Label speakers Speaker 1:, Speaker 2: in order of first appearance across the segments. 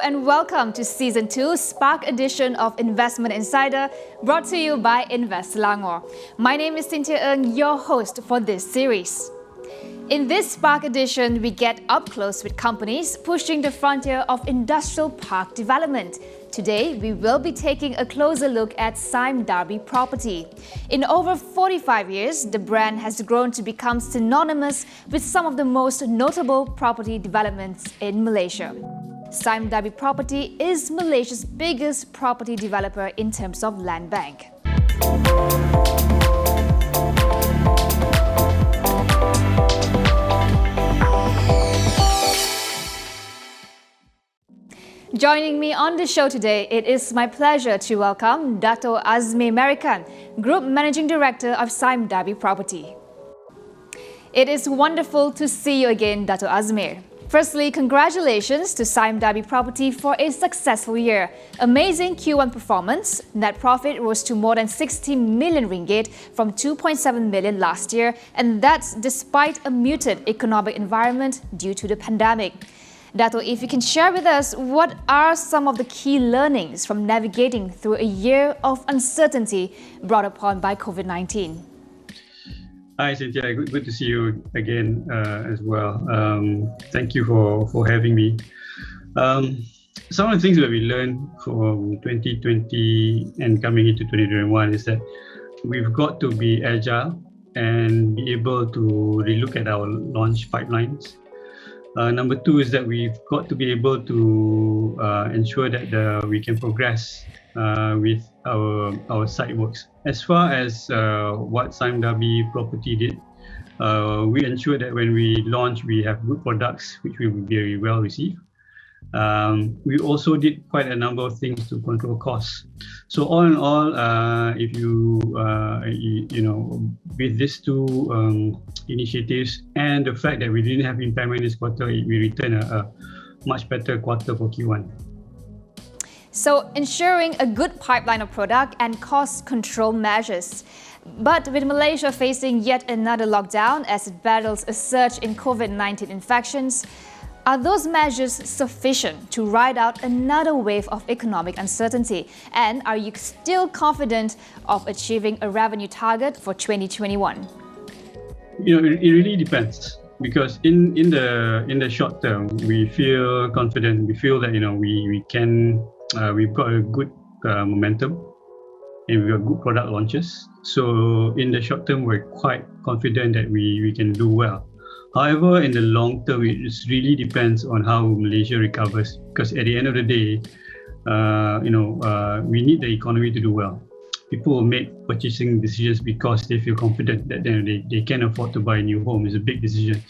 Speaker 1: and welcome to Season 2 Spark edition of Investment Insider, brought to you by Invest Selangor. My name is Cynthia Ng, your host for this series. In this Spark edition, we get up close with companies pushing the frontier of industrial park development. Today, we will be taking a closer look at Sime Darby Property. In over 45 years, the brand has grown to become synonymous with some of the most notable property developments in Malaysia. Sime Darby Property is Malaysia's biggest property developer in terms of land bank. Joining me on the show today, it is my pleasure to welcome Dato' Azmi Merican, Group Managing Director of Sime Darby Property. It is wonderful to see you again, Dato' Azmi. Firstly, congratulations to Sime Darby Property for a successful year. Amazing Q1 performance. Net profit rose to more than 60 million ringgit from 2.7 million last year, and that's despite a muted economic environment due to the pandemic. Dato', if you can share with us, what are some of the key learnings from navigating through a year of uncertainty brought upon by COVID-19?
Speaker 2: Hi, Cynthia. Good to see you again as well. Thank you for having me. Some of the things that we learned from 2020 and coming into 2021 is that we've got to be agile and be able to relook at our launch pipelines. Number two is that we've got to be able to ensure that we can progress with our site works. As far as what Sime Darby Property did, we ensured that when we launch, we have good products which will be very well received. We also did quite a number of things to control costs. So all in all, if you with these two initiatives and the fact that we didn't have impairment this quarter, we returned a much better quarter for Q1.
Speaker 1: So ensuring a good pipeline of product and cost control measures. But with Malaysia facing yet another lockdown as it battles a surge in COVID-19 infections, are those measures sufficient to ride out another wave of economic uncertainty? And are you still confident of achieving a revenue target for 2021?
Speaker 2: It really depends. Because in the short term, we feel confident. We feel that we can. We've got a good momentum, and we've got good product launches. So in the short term, we're quite confident that we can do well. However, in the long term, it really depends on how Malaysia recovers. Because at the end of the day, we need the economy to do well. People will make purchasing decisions because they feel confident that they can afford to buy a new home. It's a big decision.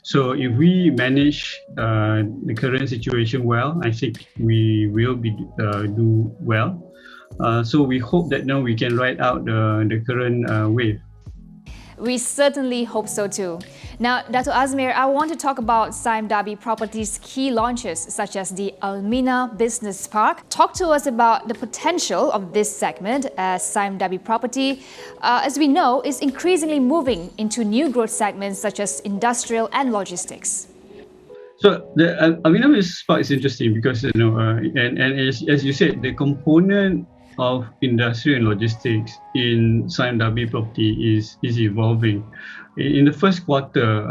Speaker 2: So if we manage the current situation well, I think we will do well. So we hope that now we can ride out the current wave.
Speaker 1: We certainly hope so too. Now, Dato' Azmi, I want to talk about Sime Darby Property's key launches, such as the Almina Business Park. Talk to us about the potential of this segment, as Sime Darby Property, as we know, is increasingly moving into new growth segments such as industrial and logistics.
Speaker 2: So the Almina Business Park is interesting because and as you said, the component of industry and logistics in Sime Darby Property is evolving. In the first quarter,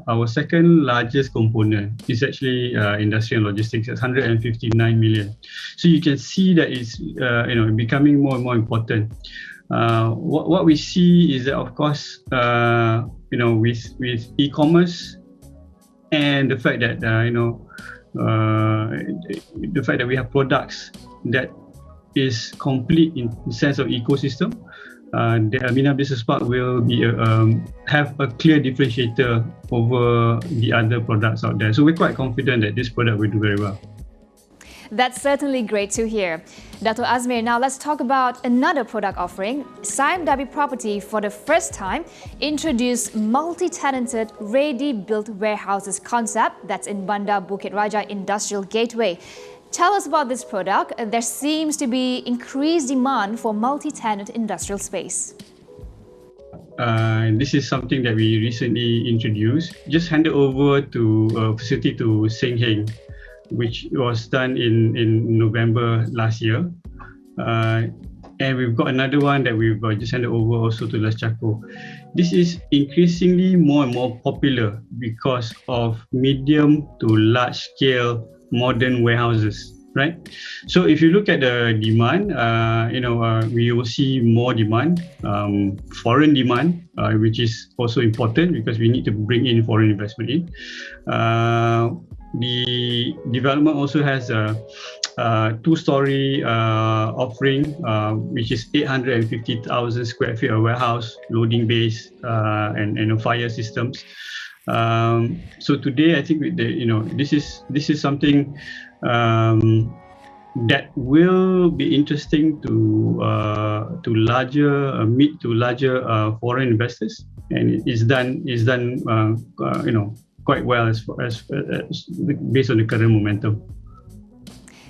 Speaker 2: our second largest component is actually industry and logistics at 159 million. So you can see that it's becoming more and more important. What we see is that, of course, with e-commerce and the fact that the fact that we have products that is complete in the sense of ecosystem, the Almina Business Park will be have a clear differentiator over the other products out there. So we're quite confident that this product will do very well.
Speaker 1: That's certainly great to hear. Dato' Azmi, now let's talk about another product offering. Sime Darby Property, for the first time, introduced multi-tenanted, ready-built warehouses concept that's in Bandar Bukit Raja Industrial Gateway. Tell us about this product. There seems to be increased demand for multi-tenant industrial space.
Speaker 2: This is something that we recently introduced. Just handed over to a facility to Seng Heng which was done in November last year. And we've got another one that we've just handed over also to Las Chaco. This is increasingly more and more popular because of medium to large scale modern warehouses, right? So if you look at the demand, we will see more demand, foreign demand, which is also important because we need to bring in foreign investment in. The development also has a two-story offering, which is 850,000 square feet of warehouse, loading bays, and fire systems. So today, I think this is something that will be interesting to larger, mid to larger foreign investors, and it's done quite well as based on the current momentum.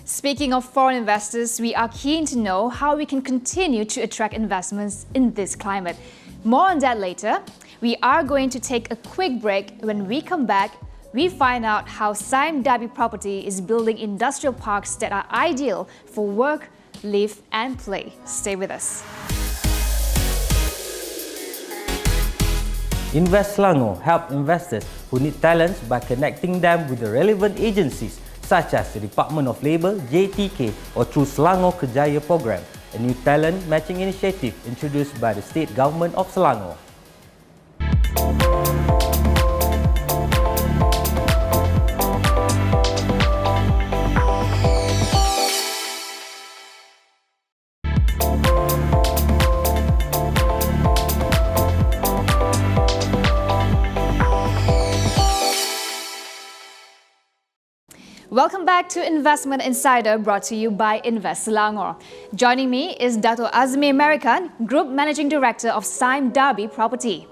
Speaker 1: Speaking of foreign investors, we are keen to know how we can continue to attract investments in this climate. More on that later. We are going to take a quick break. When we come back, we find out how Sime Darby Property is building industrial parks that are ideal for work, live and play. Stay with us.
Speaker 3: Invest Selangor help investors who need talents by connecting them with the relevant agencies such as the Department of Labour, JTK, or through Selangor Kerjaya Program, a new talent matching initiative introduced by the State Government of Selangor.
Speaker 1: Welcome back to Investment Insider, brought to you by Invest Selangor. Joining me is Dr. Azmi American, Group Managing Director of Sime Darby Property.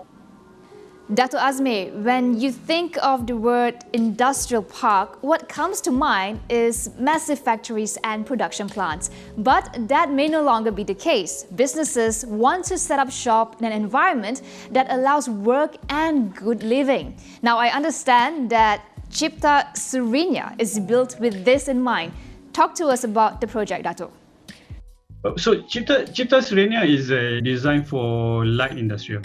Speaker 1: Dr. Azmi, when you think of the word industrial park, what comes to mind is massive factories and production plants. But that may no longer be the case. Businesses want to set up shop in an environment that allows work and good living. Now, I understand that Cipta Serena is built with this in mind. Talk to us about the project, Dato.
Speaker 2: So Cipta Serena is designed for light industrial,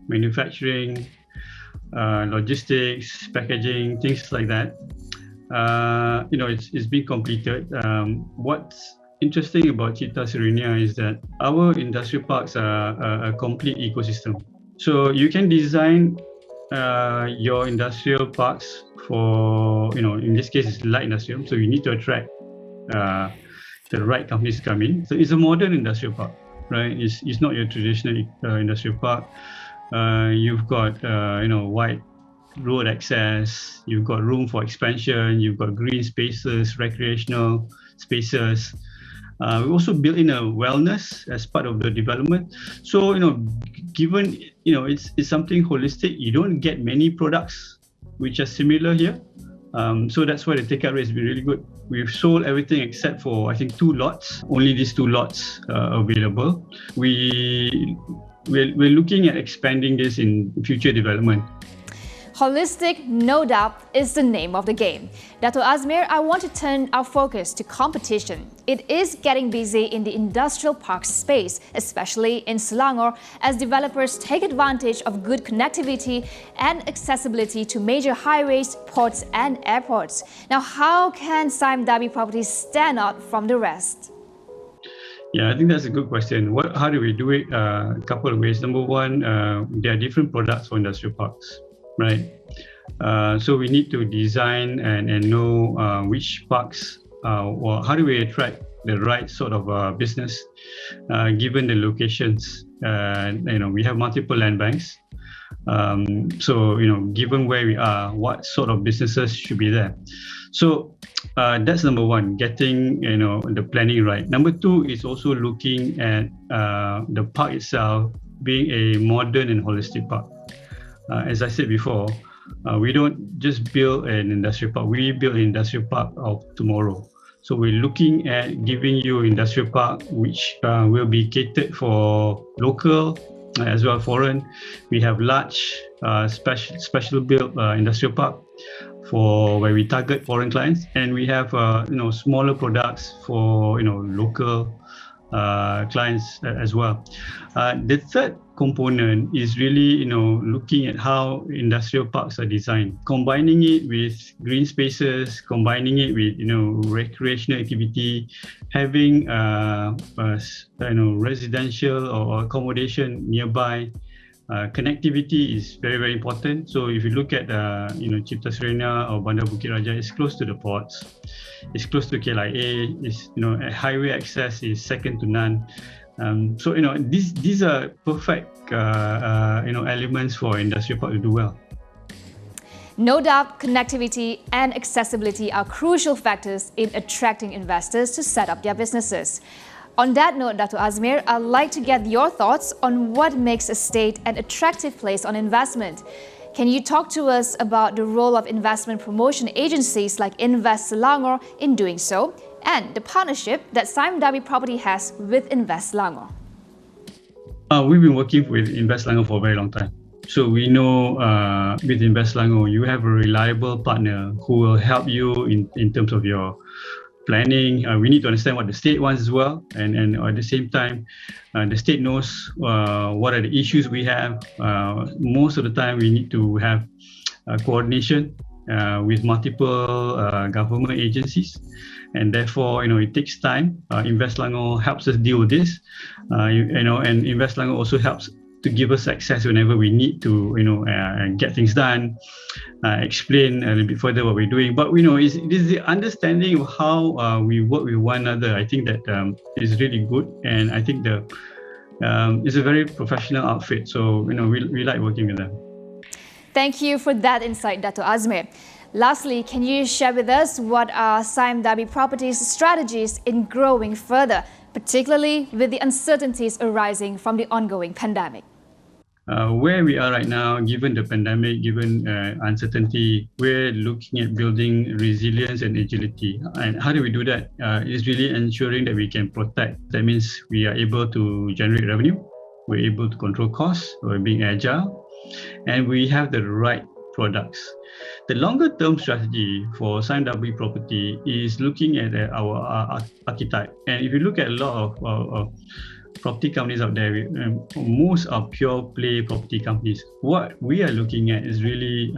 Speaker 2: manufacturing, logistics, packaging, things like that. It's been completed. What's interesting about Cipta Serena is that our industrial parks are a complete ecosystem. So you can design your industrial parks for, in this case, it's light industrial, so you need to attract the right companies to come in. So it's a modern industrial park, right? It's not your traditional industrial park. You've got, wide road access, you've got room for expansion, you've got green spaces, recreational spaces. We also built in a wellness as part of the development. So, given, it's something holistic, you don't get many products which are similar here. So that's why the take-up rate has been really good. We've sold everything except for, I think, 2 lots. Only these 2 lots available. We're looking at expanding this in future development.
Speaker 1: Holistic, no doubt, is the name of the game. Dato' Azmir, I want to turn our focus to competition. It is getting busy in the industrial park space, especially in Selangor, as developers take advantage of good connectivity and accessibility to major highways, ports and airports. Now, how can Sime Darby Properties stand out from the rest?
Speaker 2: Yeah, I think that's a good question. How do we do it? A couple of ways. Number one, there are different products for industrial parks, right? So we need to design and know which parks, or how do we attract the right sort of business, given the locations. We have multiple land banks. So, given where we are, what sort of businesses should be there? So that's number one, getting, the planning right. Number two is also looking at the park itself being a modern and holistic park. As I said before, we don't just build an industrial park, we build an industrial park of tomorrow. So we're looking at giving you an industrial park which will be catered for local as well as foreign. We have large special built industrial park for where we target foreign clients, and we have smaller products for local clients as well. The third component is really looking at how industrial parks are designed, combining it with green spaces, combining it with recreational activity, having residential or accommodation nearby. Connectivity is very, very important. So if you look at Cipta Serena or Bandar Bukit Raja, it's close to the ports, it's close to KLIA, it's highway access is second to none. So these are perfect elements for industrial park to do well.
Speaker 1: No doubt, connectivity and accessibility are crucial factors in attracting investors to set up their businesses. On that note, Dr. Azmir, I'd like to get your thoughts on what makes a state an attractive place on investment. Can you talk to us about the role of investment promotion agencies like Invest Selangor in doing so, and the partnership that Sime Darby Property has with Invest Selangor?
Speaker 2: We've been working with Invest Selangor for a very long time. So we know with Invest Selangor, you have a reliable partner who will help you in terms of your planning. We need to understand what the state wants as well, and at the same time, the state knows what are the issues we have. Most of the time, we need to have coordination with multiple government agencies, and therefore, it takes time. Invest Selangor helps us deal with this, and Invest Selangor also helps to give us access whenever we need to, get things done, explain a little bit further what we're doing. But it is the understanding of how we work with one another. I think that is really good, and I think it's a very professional outfit. So we like working with them.
Speaker 1: Thank you for that insight, Dr. Azmir. Lastly, can you share with us what are Sime Darby Property's strategies in growing further, particularly with the uncertainties arising from the ongoing pandemic?
Speaker 2: Where we are right now, given the pandemic, given uncertainty, we're looking at building resilience and agility. And how do we do that? It's really ensuring that we can protect. That means we are able to generate revenue, we're able to control costs, we're being agile, and we have the right products. The longer term strategy for Sime Darby Property is looking at our archetype. And if you look at a lot of property companies out there, most are pure play property companies. What we are looking at is really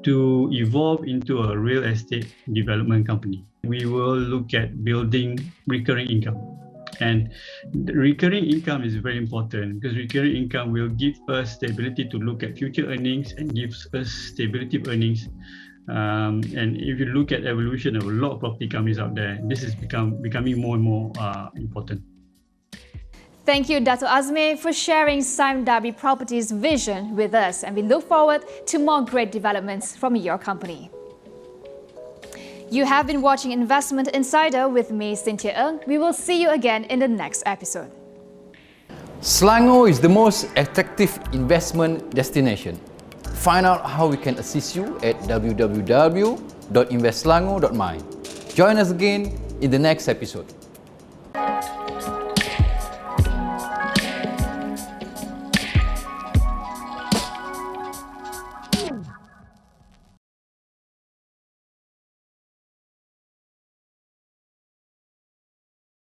Speaker 2: to evolve into a real estate development company. We will look at building recurring income. And the recurring income is very important because recurring income will give us the ability to look at future earnings and gives us stability of earnings. And if you look at evolution of a lot of property companies out there, this is becoming more and more important.
Speaker 1: Thank you, Dr. Azmir, for sharing Sime Darby Property's vision with us, and we look forward to more great developments from your company. You have been watching Investment Insider with me, Cynthia Ng. We will see you again in the next episode.
Speaker 4: Selangor is the most attractive investment destination. Find out how we can assist you at www.investselangor.my. Join us again in the next episode.